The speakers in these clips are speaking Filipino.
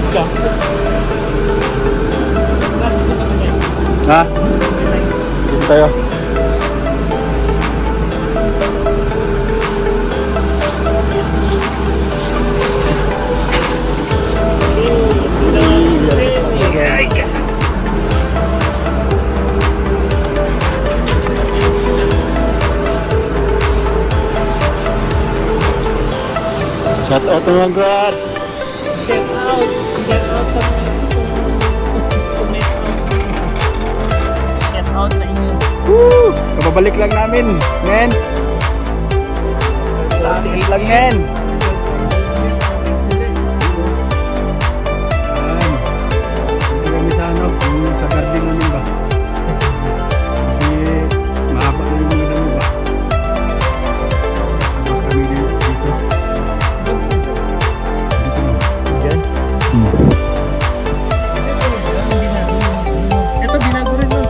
Bilis ka. Ha? Dito tayo. Shout out mga God. Get out. Get out sa Get out sa inyo. Woo! Kapabalik lang namin, men. Kapabalik lang, men. Hindi kami sa ano, sa garden namin ba? Kasi mahaba na yung mga dami ba? Tapos kami dito. Diyan. Ito binago rin mo.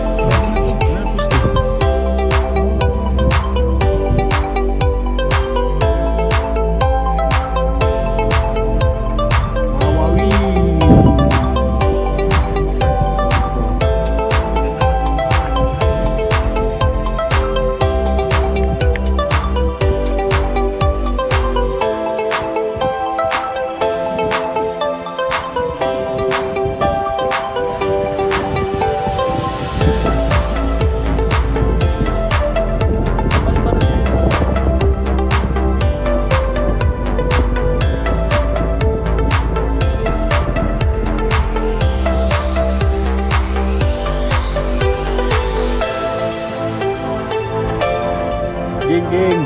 Ging, ging.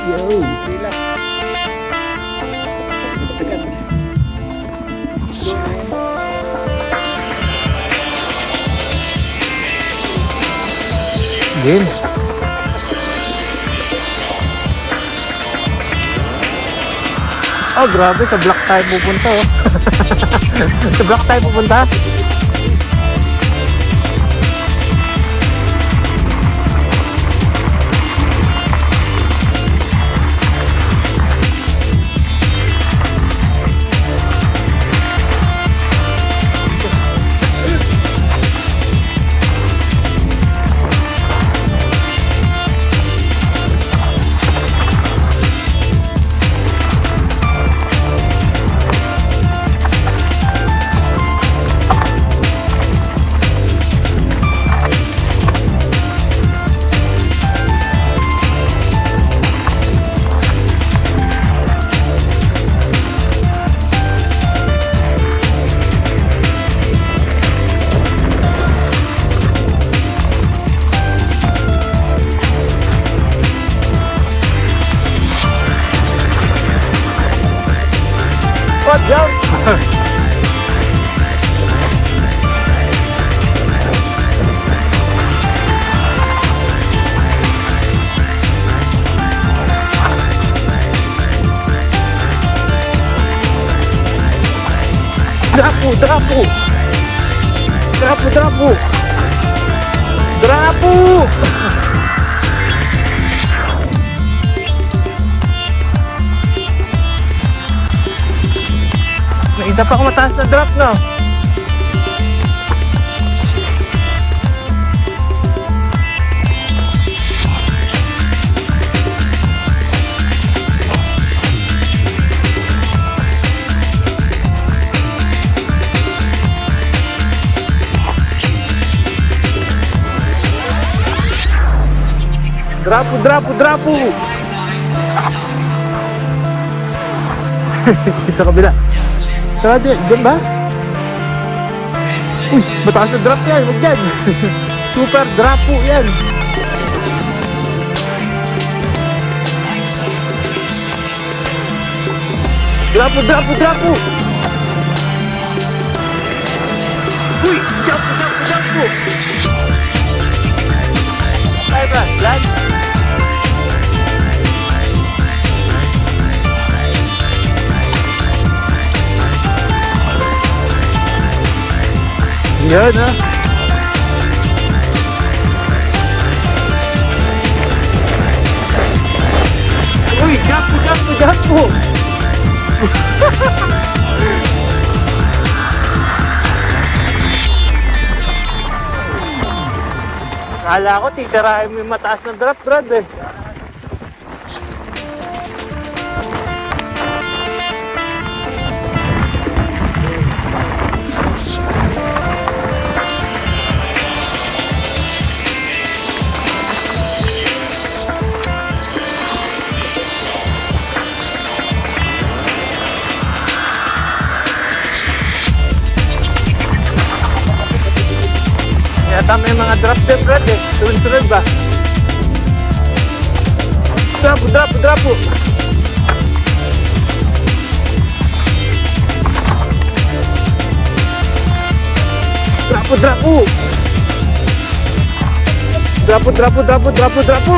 Yo, relax. Sekat. Game. Oh, grabe, sa black tayo pupunta oh. Sa black tayo pupunta. Jump! Drapo, drapo! Drapo, drapo! Drapo! May isa pa akong mataas na drop, no? Drapo, drapo, drapo! Sa kabila. Sa dyan ba? Uy, mataas na drop yan. Huwag yan. Super drapo yan. Drapo, drapo, drapo! Uy, drapo, drapo, drapo! Ay, bro, land. Yan ha. Uy, jampo. Kala ko, titirahin mo yung mataas na drop, Brad eh. Yata may mga drop din, Brad eh. Sunod-sunod ba? Drapo. Drapo.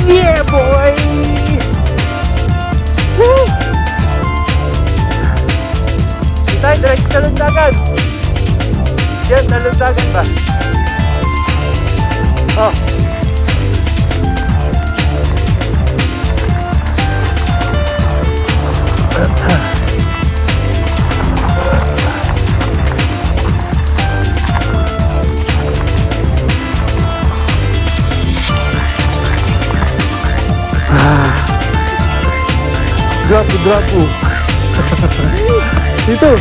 Yeah, boy! Woo! Tayo, diretso sa lundagan. Yan, sa lundagan ba? Oh. Drapo. Dito.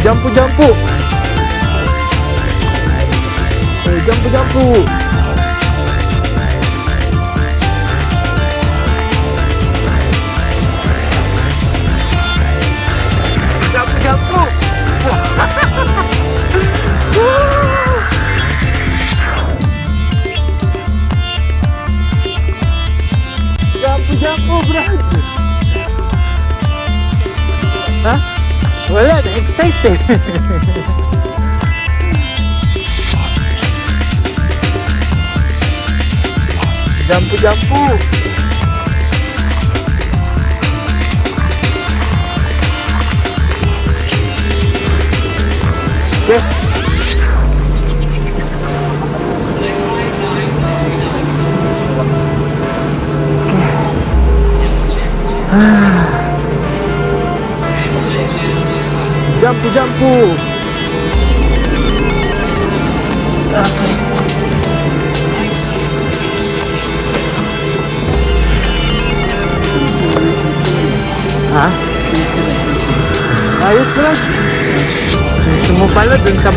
Jampu. Jampu. Jampu, Brad. Ha? Wala, excited. Jampu. Okay. Jampu. Ha? Ayos lang. Gusto mo pala dun sa